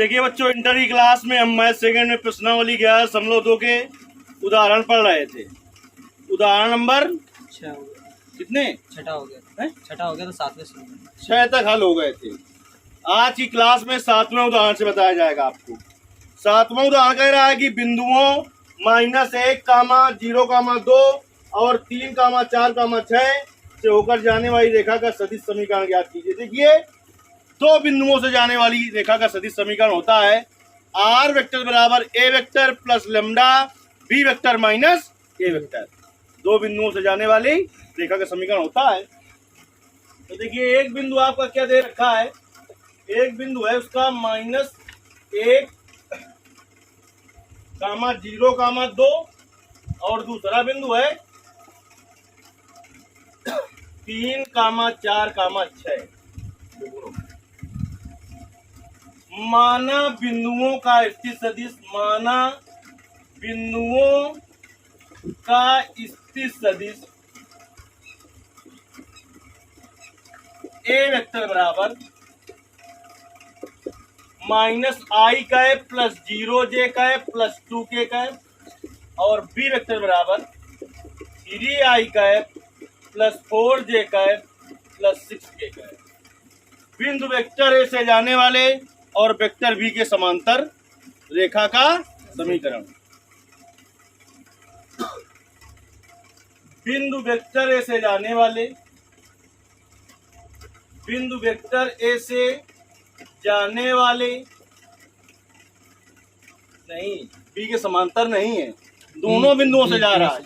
देखिए बच्चों, इंटर की क्लास में हम मैथ सेकंड में प्रश्नावली 11.2 के उदाहरण पढ़ रहे थे। उदाहरण नंबर 6 हो गया, कितने? छठा हो गया, छठा हो गया तो 7वें शुरू में 6 तक हल हो गए थे। आज की क्लास में 7वें उदाहरण से बताया जाएगा आपको। 7वां उदाहरण कह रहा है कि बिंदुओं -1, 0, 2 और 3, 4, 6 से होकर जाने वाली रेखा का सदिश समीकरण ज्ञात कीजिए। देखिए, दो बिंदुओं से जाने वाली रेखा का सदिश समीकरण होता है आर वेक्टर बराबर a vector plus lambda b vector minus a vector. दो बिंदुओं से जाने वाली रेखा का समीकरण होता है। तो देखिए, एक बिंदु आपका क्या दे रखा है, एक बिंदु है उसका -1, 0, 2 और दूसरा बिंदु है 3, 4, 6। माना बिंदुओं का स्थित सदिश, माना बिंदुओं का स्थित सदिश ए वेक्टर बराबर -i cap plus 0j cap plus 2k cap और बी वेक्टर बराबर 3i cap plus 4j cap plus 6k cap. बिंदु वेक्टर ए से जाने वाले और वेक्टर बी के समांतर रेखा का समीकरण। बिंदु वेक्टर ए से जाने वाले, बिंदु वेक्टर ए से जाने वाले नहीं, बी के समांतर नहीं है, दोनों बिंदुओं से जा रहा है।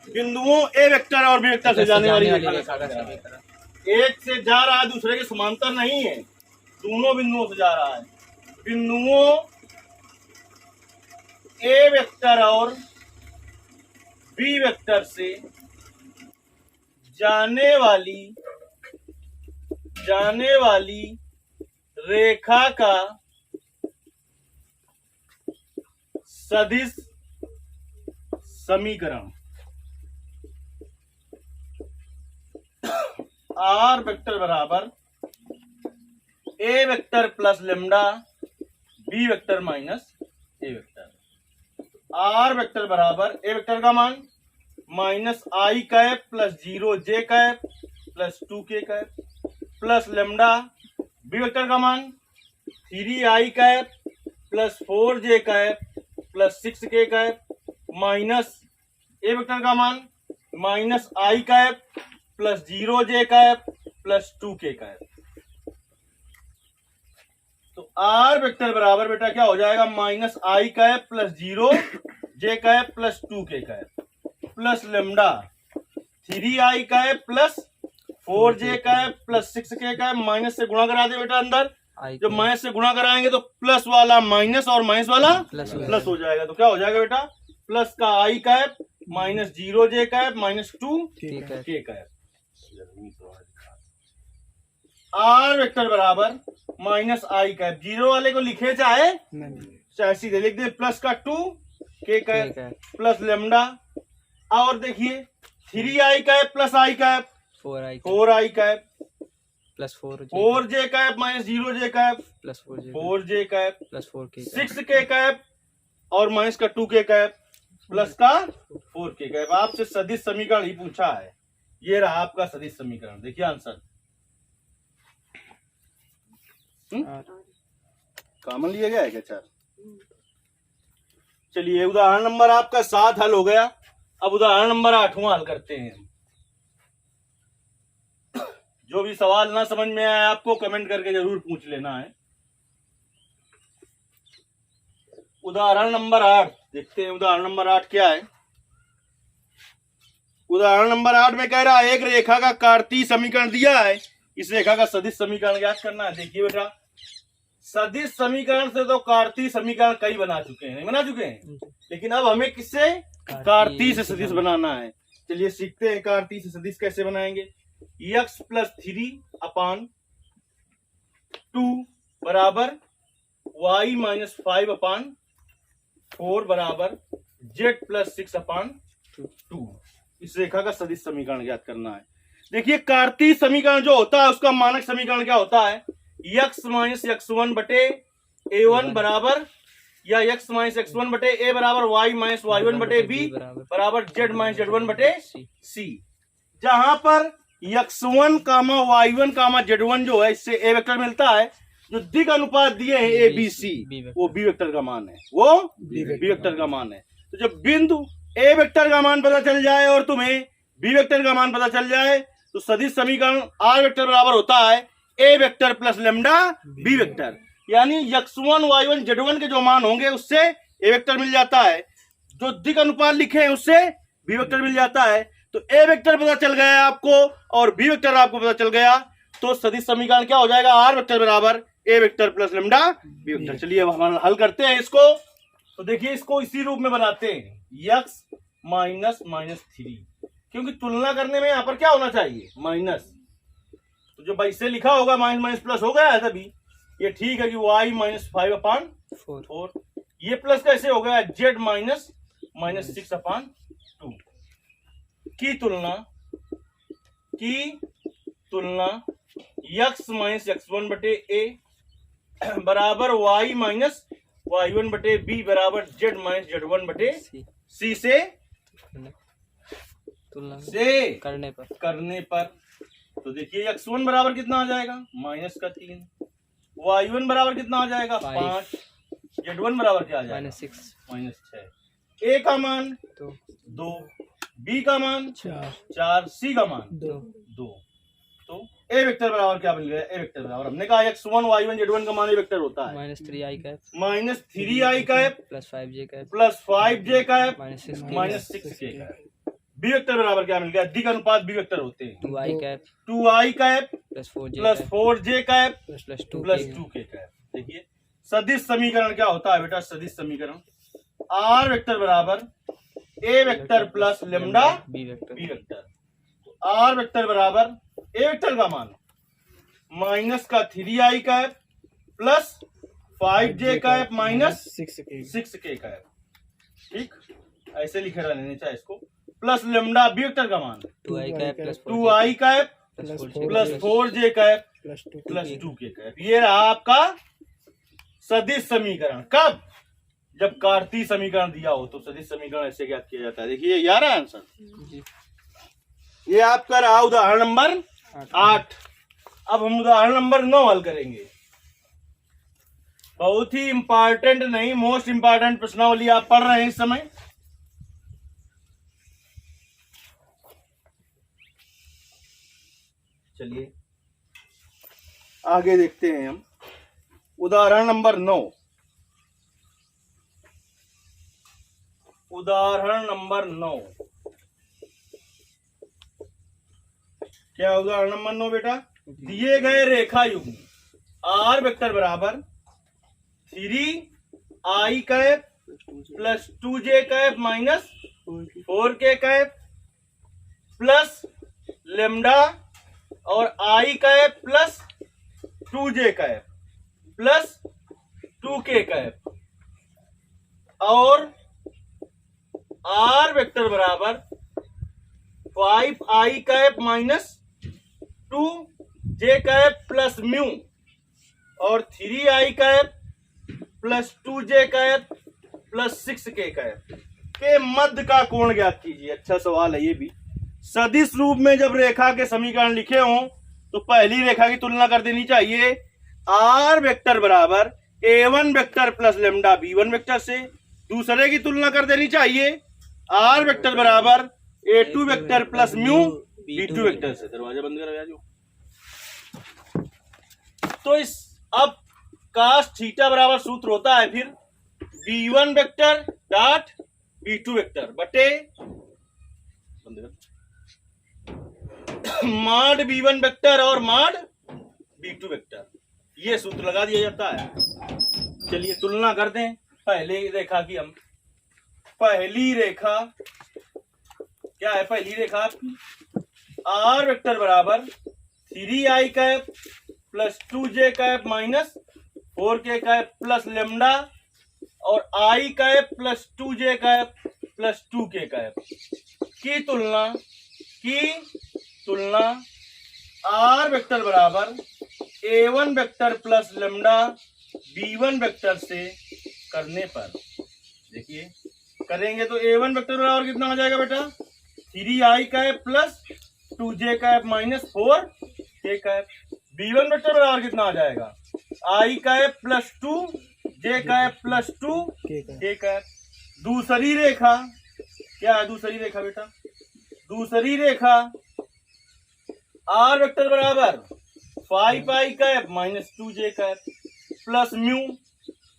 बिंदुओं ए वेक्टर और बी वेक्टर से जाने वाली रेखा का समीकरण। एक से जा रहा है, दूसरे के समांतर नहीं है, दोनों बिंदुओं से जा रहा है। बिंदुओं ए वेक्टर और बी वेक्टर से जाने वाली रेखा का सदिश समीकरण आर वेक्टर बराबर a vector plus lambda b vector minus a vector. R vector बराबर ए वेक्टर का मान -i cap plus 0j cap plus 2k cap plus lambda b vector का मान 3i cap plus 4j cap plus 6k cap minus a vector का मान -i cap plus 0j cap plus 2k cap. तो r vector बराबर बेटा क्या हो जाएगा, -i cap plus 0j cap plus 2k cap plus lambda 3i cap plus 4j cap plus 6k cap. Minus से गुणा करा दे बेटा अंदर, जब माइनस से गुणा कराएंगे तो प्लस वाला माइनस और माइनस वाला प्लस हो जाएगा। तो क्या हो जाएगा बेटा, प्लस का i cap minus 0j cap minus 2k cap. R vector बराबर -i कैप, जीरो वाले को लिखे चाहे सीधे लिख दे, प्लस का 2k कैप प्लस लेमडा और देखिए 3i cap plus i cap 4i cap plus 4j cap minus 0j cap plus 4j cap plus 4k 6k cap और माइनस का 2k कैप प्लस का 4k कैप। आपसे सदिश समीकरण ही पूछा है, ये रहा आपका सदिश समीकरण। देखिए आंसर कॉमन लिया गया है क्या 4? चलिए, उदाहरण नंबर आपका 7 हल हो गया। अब उदाहरण नंबर 8वां हल करते हैं। जो भी सवाल ना समझ में आए आपको कमेंट करके जरूर पूछ लेना है। उदाहरण नंबर 8 देखते हैं। उदाहरण नंबर 8 क्या है? उदाहरण नंबर 8 में कह रहा है एक रेखा का कार्तीय समीकरण दिया है, इस रेखा का सदिश समीकरण ज्ञात करना है। देखिए बेटा, सदिश समीकरण से तो कार्तीय समीकरण कई बना चुके हैं, नहीं बना चुके हैं, लेकिन अब हमें किससे कार्तीय से सदिश बनाना है। चलिए सीखते हैं कार्तीय से सदिश कैसे बनाएंगे। x प्लस 3/2 बराबर y माइनस 5/4 बराबर z प्लस 6/2। इस रेखा का सदिश समीकरण ज्ञात करना है। देखिए, कार्तीय समीकरण जो होता है उसका मानक समीकरण क्या होता है, x माइनस x1 बटे A1 बराबर या x माइनस x1 बटे a बराबर y माइनस y1 बटे b बराबर z माइनस z1 बटे c। जहां पर x1 कामा y1 कामा z1 जो है इससे a वेक्टर मिलता है, जो दिग अनुपात दिए हैं a b c वो b वेक्टर का मान है, वो b वेक्टर का मान है। तो जब बिंदु a वेक्टर का मान पता चल जाए और तुम्हें b वेक्टर का मान पता चल जाए तो सदिश समीकरण r वेक्टर बराबर होता है a vector plus lambda b vector, यानी x1 y1 z1 के जो मान होंगे उससे a वेक्टर मिल जाता है, जो दिग अनुपात लिखे हैं उससे b वेक्टर मिल जाता है। तो a वेक्टर पता चल गया आपको और b वेक्टर आपको पता चल गया, तो सदिश समीकरण क्या हो जाएगा, r वेक्टर बराबर a vector plus lambda b vector. चलिए अब हम हल करते हैं इसको। तो देखिए इसको इसी रूप में बनाते हैं, x माइनस माइनस 3, क्योंकि तुलना करने में यहाँ पर क्या होना चाहिए, माइनस। तो जो वैसे लिखा होगा माइनस माइनस प्लस हो गया है तभी, ये ठीक है कि y माइनस 5/4, ये प्लस कैसे हो गया, z माइनस माइनस 6/2 की तुलना x माइनस x1 बटे a बराबर y माइनस y1 बटे b बराबर z माइनस z1 बटे c से तुलना करने पर तो देखिए x1 बराबर कितना आ जाएगा, माइनस का 3, y1 बराबर कितना आ जाएगा 5, z1 बराबर क्या आ जाएगा माइनस 6, a का मान 2, b का मान 4, c का मान 2। तो a वेक्टर बराबर क्या मिल गया, a वेक्टर बराबर हमने कहा x1 y1 z1 का मान a वेक्टर होता है minus 3i cap plus 5j cap plus 5j cap minus 6k cap. b vector बराबर क्या मिल गया, दिग अनुपात b वेक्टर होते हैं 2i cap plus plus 4j cap plus plus 2k cap. देखिए सदिश समीकरण क्या होता है बेटा, सदिश समीकरण r वेक्टर बराबर a vector plus lambda b vector b vector. r vector बराबर a वेक्टर का मान माइनस का 3i cap plus 5j cap minus 6k cap, ठीक ऐसे लिखे रहने चाहिए इसको, प्लस लेमडा b वेक्टर का मान 2i cap 2i cap plus 4j cap plus 2k cap. ये रहा आपका सदिश समीकरण। कब, जब कार्तीय समीकरण दिया हो तो सदिश समीकरण ऐसे ज्ञात किया जाता है। देखिए यार आंसर ये आपका रहा उदाहरण नंबर 8। अब हम उदाहरण नंबर 9 हल करेंगे। बहुत ही इंपॉर्टेंट नहीं, मोस्ट इंपॉर्टेंट प्रश्नावली आप पढ़ रहे हैं इस समय। चलिए आगे देखते हैं हम उदाहरण नंबर 9। उदाहरण नंबर 9 क्या, उदाहरण नंबर 9 बेटा, दिए गए रेखा युग्म r वेक्टर बराबर 3i cap plus 2j cap minus 4k cap plus lambda और i cap plus 2j cap plus 2k cap और r वेक्टर बराबर 5i cap minus 2j cap plus mu और 3i cap plus 2j cap plus 6k cap के मध्य का कोण ज्ञात कीजिए। अच्छा सवाल है ये भी। सदिश रूप में जब रेखा के समीकरण लिखे हों तो पहली रेखा की तुलना कर देनी चाहिए r वेक्टर बराबर a1 vector plus lambda b1 vector से, दूसरे की तुलना कर देनी चाहिए r वेक्टर बराबर a2 vector plus mu b2 vector से। दरवाजा बंद कर जो। तो इस अब कास थीटा बराबर सूत्र होता है फिर b1 vector dot b2 vector बटे माड b1 वेक्टर और माड b2 वेक्टर, ये सूत्र लगा दिया जाता है। चलिए तुलना कर दें पहले रेखा की। हम पहली रेखा क्या है, पहली रेखा आपकी r वेक्टर बराबर 3i cap plus 2j cap minus 4k cap plus lambda और i cap plus 2j cap plus 2k cap की तुलना r वेक्टर बराबर a1 vector plus lambda B1 vector से करने पर देखिए करेंगे तो A1 वेक्टर बराबर कितना हो जाएगा बेटा 3i cap plus 2j cap minus 4k cap. B1 vector बराबर कितना आ जाएगा i cap plus 2j cap plus 2k cap. दूसरी रेखा क्या है दूसरी रेखा बेटा दूसरी रेखा r वेक्टर बराबर 5i cap minus 2j cap plus mu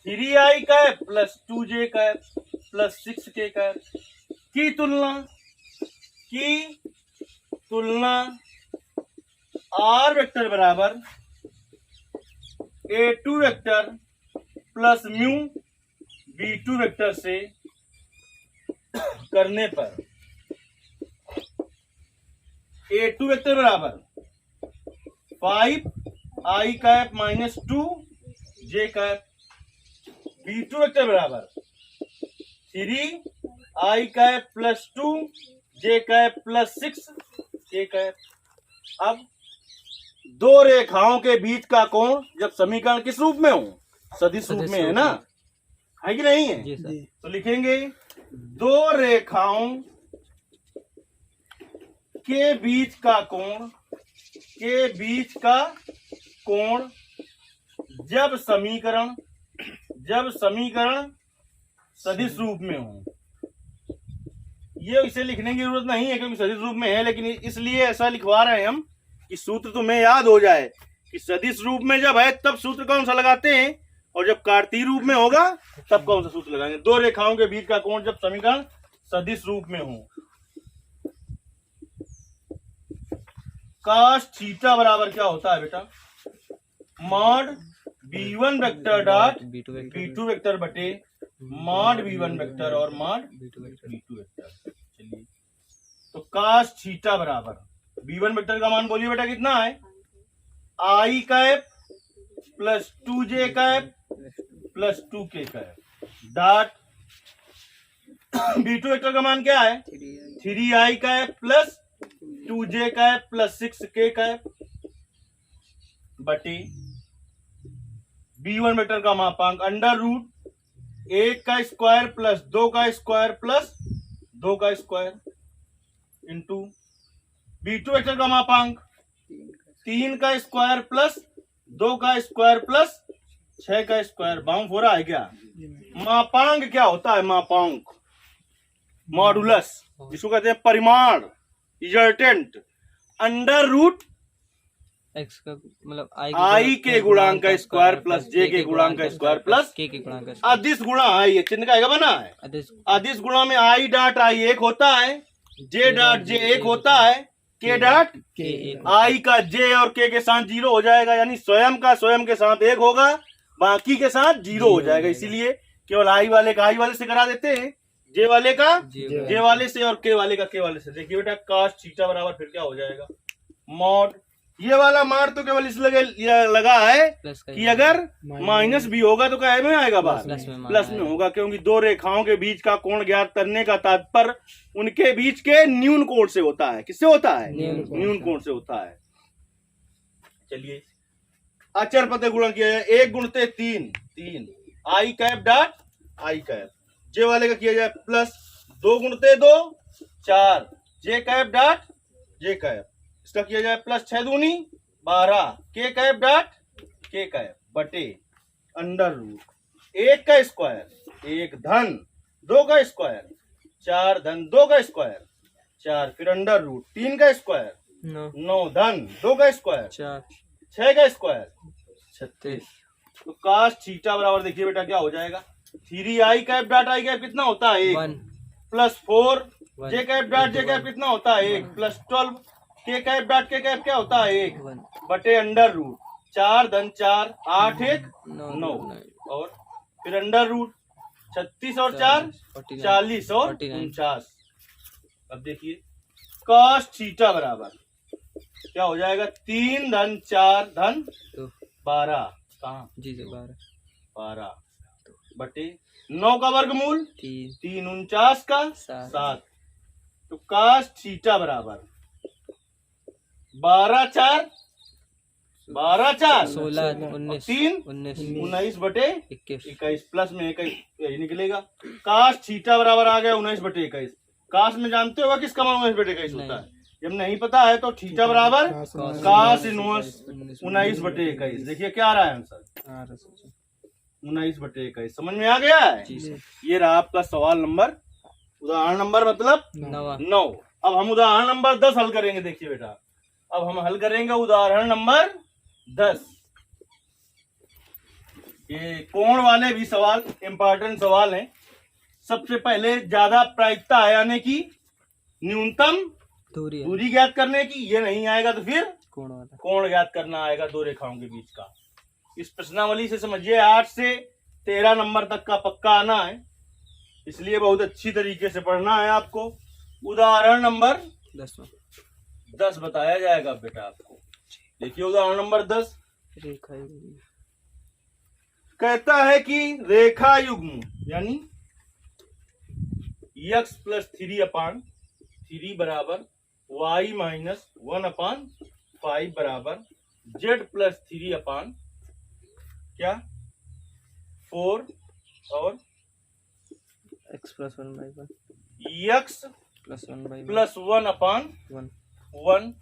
3i cap plus 2j cap plus 6k cap की तुलना r वेक्टर बराबर a2 vector plus mu b2 vector से करने पर a2 वेक्टर बराबर 5i cap minus 2j cap b2 vector बराबर 3i cap plus 2j cap plus 6k cap. अब दो रेखाओं के बीच का कोण जब समीकरण किस रूप में हो सदिश रूप में है ना है कि नहीं है जी सर तो लिखेंगे दो रेखाओं के बीच का कोण जब समीकरण सदिश रूप में हो। ये इसे लिखने की जरूरत नहीं है क्योंकि सदिश रूप में है लेकिन इसलिए ऐसा लिखवा रहे हैं हम कि सूत्र तुम्हें याद हो जाए कि सदिश रूप में जब है तब सूत्र कौन सा लगाते हैं और जब कार्तीय रूप में होगा तब कौन सा सूत्र लगाएंगे। दो रेखाओं के बीच का कोण जब समीकरण सदिश रूप में हो cos थीटा बराबर क्या होता है बेटा mod b1 vector dot b2 vector बटे मॉड b1 वेक्टर और मॉड b2 वेक्टर। चलिए तो cos थीटा बराबर b1 वेक्टर का मान बोलिए बेटा कितना है i cap plus 2j cap plus 2k cap dot b2 vector का मान क्या है 3i cap plus 2j cap plus 6k cap बटे b1 वेक्टर का मापांक अंडर रूट 1 का स्क्वायर प्लस 2 का स्क्वायर प्लस 2 का स्क्वायर इंटू b2 वेक्टर का मापांक 3 का स्क्वायर प्लस 2 का स्क्वायर प्लस 6 का स्क्वायर। बाउंड हो रहा है क्या मापांक क्या होता है मापांक मॉडुलस जिसको कहते हैं परिमाण रिजल्टेंट अंडर रूट x का मतलब i के गुणांक का स्क्वायर प्लस j के गुणांक का स्क्वायर प्लस k के गुणांक का अदिश गुणा i ये चिन्ह का बना है अदिश अदिश गुणा में i डॉट i एक होता है j डॉट j एक होता है k डॉट k एक i का j और k के साथ 0 हो जाएगा यानी स्वयं के साथ 1 होगा बाकी के साथ 0 हो जाएगा। इसीलिए केवल i वाले का i वाले से करा देते हैं j वाले का j वाले से और k वाले का k वाले से। देखिए बेटा cos थीटा बराबर फिर क्या हो जाएगा मॉड ये वाला मार तो केवल इसलिए लगा है प्लस का कि अगर माइनस भी होगा तो क्या में आएगा बाहर प्लस में होगा क्योंकि दो रेखाओं के बीच का कोण ज्ञात करने का तात्पर्य उनके बीच के न्यून कोण से होता है। किससे होता है न्यून कोण से होता है। चलिए अचर पते गुणा किया जाए 1 गुणते 3 आई कैप डॉट आई कैप जे वाले का किया जाए प्लस 2 गुणते 2 4 जे कैप डॉट जे कैप इसका किया जाए प्लस 6 दूनी 12 के कैप डॉट के कैप बटे अंडर रूट 1 का स्क्वायर 1 धन 2 का स्क्वायर 4 धन 2 का स्क्वायर 4 फिर अंडर रूट 3 का स्क्वायर 9 धन 2 का स्क्वायर 6 का स्क्वायर 36। तो cos थीटा बराबर देखिए बेटा क्या हो जाएगा 3i cap dot I cap कितना होता है 1 प्लस 4 जे कैप डॉट जे कैप कितना होता है 1 प्लस 12 के कैप डॉट के कैप क्या होता है 1 बटे अंडर रूट 4 धन 4 8 1 9 और फिर अंडर रूट 36 और 4 40 और 49। अब देखिए cos थीटा बराबर क्या हो जाएगा 3 धन 4 धन 12 कहाँ जी 12 बटे 9 का वर्गमूल 3 49 का 7। तो cos थीटा बराबर 12 4 12 4 16 19 3 19 19 बटे 21 21 प्लस में 21 यही निकलेगा। काश थीटा बराबर आ गया 19 बटे 21। काश में जानते होगा किसका मान 19 बटे 21 होता है। जब नहीं पता है तो थीटा बराबर काश इनवर्स 19 बटे 21। देखिए क्या आ रहा है आंसर, 19 बटे 21। समझ में आ गया है। ये रहा आपका सवाल नंबर, उदाहरण नंबर मतलब 9। अब हम उदाहरण नंबर 10 हल करेंगे। देखिए बेटा, अब हम हल करेंगे उदाहरण नंबर 10। ये कोण वाले भी सवाल इंपॉर्टेंट सवाल हैं। सबसे पहले ज्यादा प्रायिकता है यानी कि न्यूनतम दूरी ज्ञात करने की। ये नहीं आएगा तो फिर कोण ज्ञात करना आएगा दो रेखाओं के बीच का। इस प्रश्नावली से समझिए 8 से 13 नंबर तक का पक्का आना है, इसलिए बहुत अच्छी तरीके से पढ़ना है आपको। उदाहरण नंबर 10 बताया जाएगा बेटा आपको। देखिए उदाहरण नंबर 10 कहता है कि रेखा युग्म यानी x प्लस 3/3 बराबर y माइनस 1/5 बराबर z प्लस 3 क्या 4 और x प्लस 1/1 x प्लस 1/1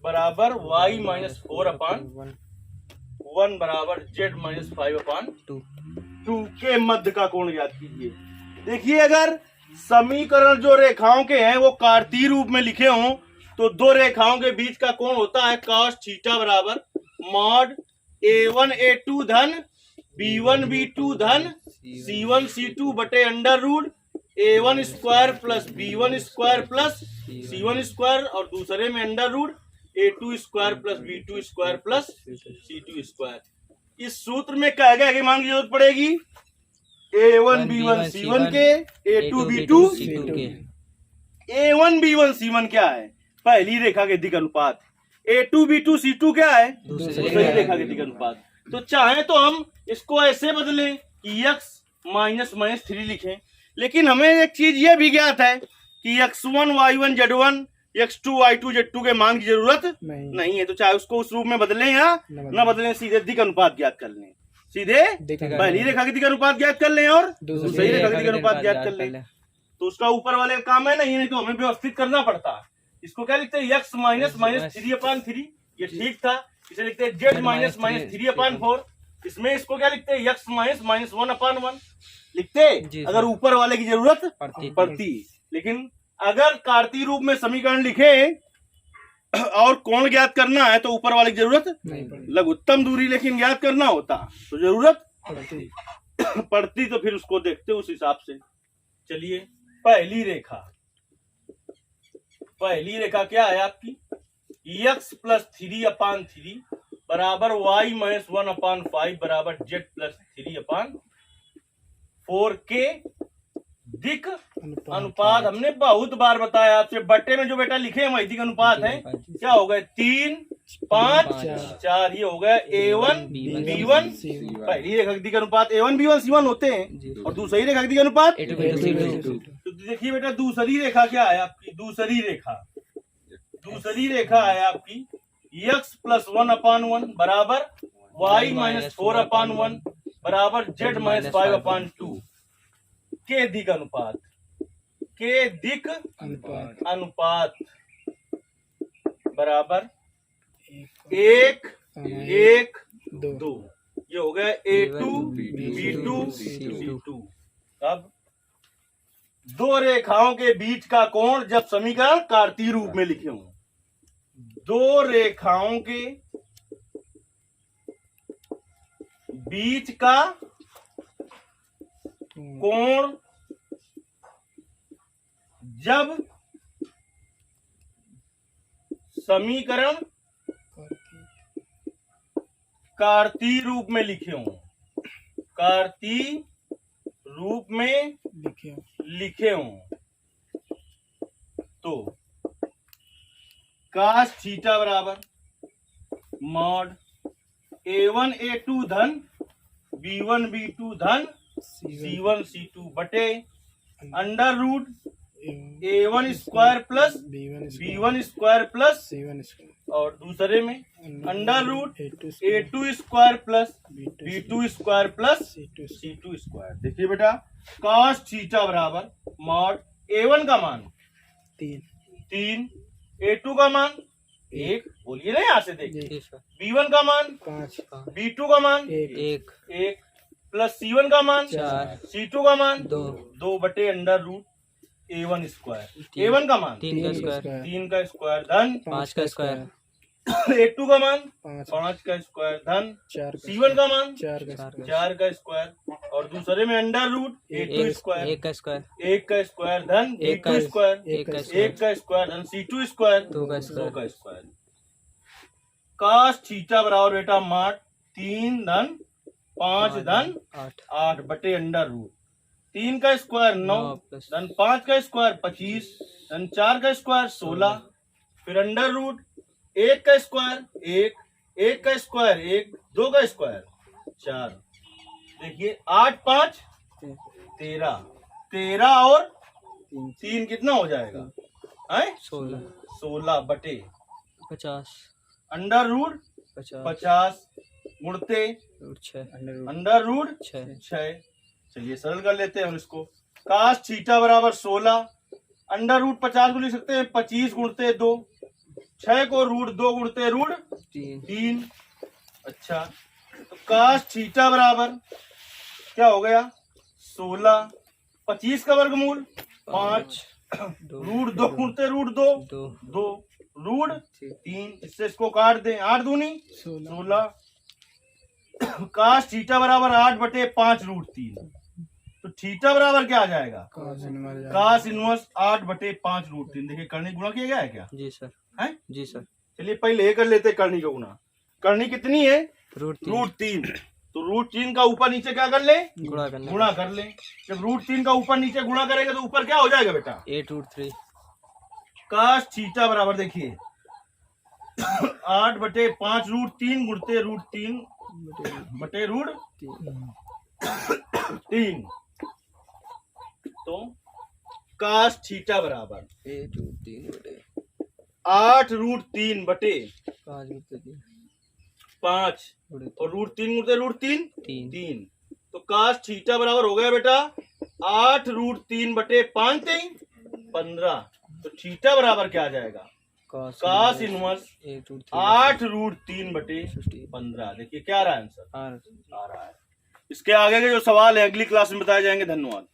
बराबर y माइनस 4/1 बराबर z माइनस 5/2 के मध्य का कोण ज्ञात कीजिए। देखिए अगर समीकरण जो रेखाओं के हैं वो कार्तीय रूप में लिखे हों तो दो रेखाओं के बीच का कोण होता है cos थीटा बराबर मॉड a1 a2 धन b1 b2 धन c1 c2 बटे under root a1 square plus b1 square plus c1 square और दूसरे में under root a2 square plus b2 square plus c2 square. इस सूत्र में क्या क्या मान की जरूरत पड़ेगी, a1 b1 c1 के, a2 b2 c2 के। a1 b1 c1 क्या है, पहली रेखा के दिक् अनुपात। a2 b2 c2 क्या है, दूसरी रेखा के दिक् अनुपात। तो चाहे तो हम इसको ऐसे बदलें कि x माइनस 3 लिखें, लेकिन हमें एक चीज ये भी ज्ञात है कि x1 y1 z1 x2 y2 z2 के मान की जरूरत नहीं है। तो चाहे उसको उस रूप में बदलें या न बदलें, सीधे दिक् अनुपात ज्ञात कर लें। सीधे पहली रेखा के दिक् अनुपात ज्ञात कर लें और दूसरी रेखा के दिक् अनुपात ज्ञात कर लें। तो उसका ऊपर वाले काम है नहीं तो हमें व्यवस्थित करना पड़ता। इसको क्या लिखते हैं, x माइनस 3/3, ये ठीक था। इसे लिखते हैं z माइनस 3/4। इसमें इसको क्या लिखते हैं, x माइनस 1/1 लिखते अगर ऊपर वाले की जरूरत पड़ती। लेकिन अगर कार्तीय रूप में समीकरण लिखे और कोण ज्ञात करना है तो ऊपर वाले की जरूरत लघुत्तम दूरी लेकिन ज्ञात करना होता तो जरूरत पड़ती। तो फिर उसको देखते उस हिसाब से। चलिए पहली रेखा क्या है आपकी, x प्लस 3/3 बराबर y माइनस 1/5 बराबर z प्लस 3/4 के दिक् अनुपात। हमने बहुत बार बताया आपसे, बट्टे में जो बेटा लिखे हैं वही दिक् अनुपात है। क्या हो गए 3 5 4, ये हो गया a1 b1 पहली रेखा के दिक् अनुपात a1 b1 c1 होते हैं और दूसरी रेखा के दिक् अनुपात तो देखिए बेटा दूसरी रेखा क्या है आपकी, दूसरी रेखा है आपकी x प्लस 1/1 बराबर y माइनस 4/1 बराबर z माइनस 5/2 के दिक् अनुपात बराबर 1 1 2। ये हो गया a2 b2 c2। अब दो रेखाओं के बीच का कोण जब समीकरण कार्तीय रूप में लिखे हों, दो रेखाओं के बीच का कोण जब समीकरण कार्तीय रूप में लिखे हों, तो cos थीटा बराबर मॉड a1 a2 धन b1 b2 धन c1 c2 बटे under root a1 square plus b1 square plus और दूसरे में under root A2 square plus B2 square plus C2 square. देखिए बेटा cos थीटा बराबर मॉड A1 का मान 3, A2 का मान 1, बोलिए ना यहाँ से देखिए, जी सर। B1 का मान 5 B2 का मान 1 1 प्लस C1 का मान 4 C2 का मान 2 बटे under root A1 square. A1 का मान 3 का स्क्वायर 3 का स्क्वायर धन 5 का स्क्वायर A2 का मान 5 का स्क्वायर धन C1 का मान 4 का स्क्वायर और दूसरे में अंडर रूट A2 स्क्वायर 1 का स्क्वायर 1 का स्क्वायर धन एक का B2 स्क्वायर 1 का 1 का स्क्वायर धन C2 स्क्वायर 2 का 2 स्क्वायर का स्क्वायर। cos थीटा बराबर बेटा मार्ट 3 धन 5 धन 8 बटे अंडर रूट 3 का स्क्वायर 9 प्लस धन 5 का स्क्वायर 25 धन 4 का स्क्वायर 16 फिर अंडर रूट 1 का स्क्वायर 1 का स्क्वायर 1 2 का स्क्वायर 4। देखिए 8 5 13 और 3 कितना हो जाएगा है 16 बटे 50 अंडर रूट 50 मुड़ते 6 अंडर रूट 6। चलिए सरल कर लेते हैं हम इसको। cos थीटा बराबर 16 अंडर रूट 50 को लिख सकते हैं 25 गुणते 2 6 को रूट 2 गुणते रूट 3। अच्छा तो cos थीटा बराबर क्या हो गया 16 25 का वर्गमूल 5 रूट 2 गुणते रूट 2 रूट 3 इससे इसको काट दें 8 दूनी 16 cos थीटा बराबर 8 बटे 5 रूट 3 तो थीटा बराबर क्या आ जाएगा cos इनवर्स 8 बटे 5 रूट 3। देखिए करनी गुणा किया गया है क्या जी सर है जी सर। चलिए पहले ये कर लेते हैं करनी का गुणा। करनी कितनी है रूट 3 तो रूट 3 का ऊपर नीचे क्या कर ले गुणा कर ले। जब रूट 3 का ऊपर नीचे गुणा करेंगे तो ऊपर क्या हो जाएगा बेटा 8 रूट 3 cos थीटा बराबर देखिए 8 बटे 5 रूट 3 गुणते रूट 3 बटे रूट 3 तो cos थीटा बराबर 8 रूट 3 बटे 8 रूट 3 बटे 5 रूट 3 5 और रूट 3 गुणते रूट 3 3 तो cos थीटा बराबर हो गया बेटा 8 रूट 3 बटे 5 15 तो थीटा बराबर क्या आ जाएगा cos इनवर्स 8 रूट 3 बटे 15। देखिए क्या आ रहा है आंसर आ रहा है। इसके आगे के जो सवाल है अगली क्लास में बताए जाएंगे। धन्यवाद।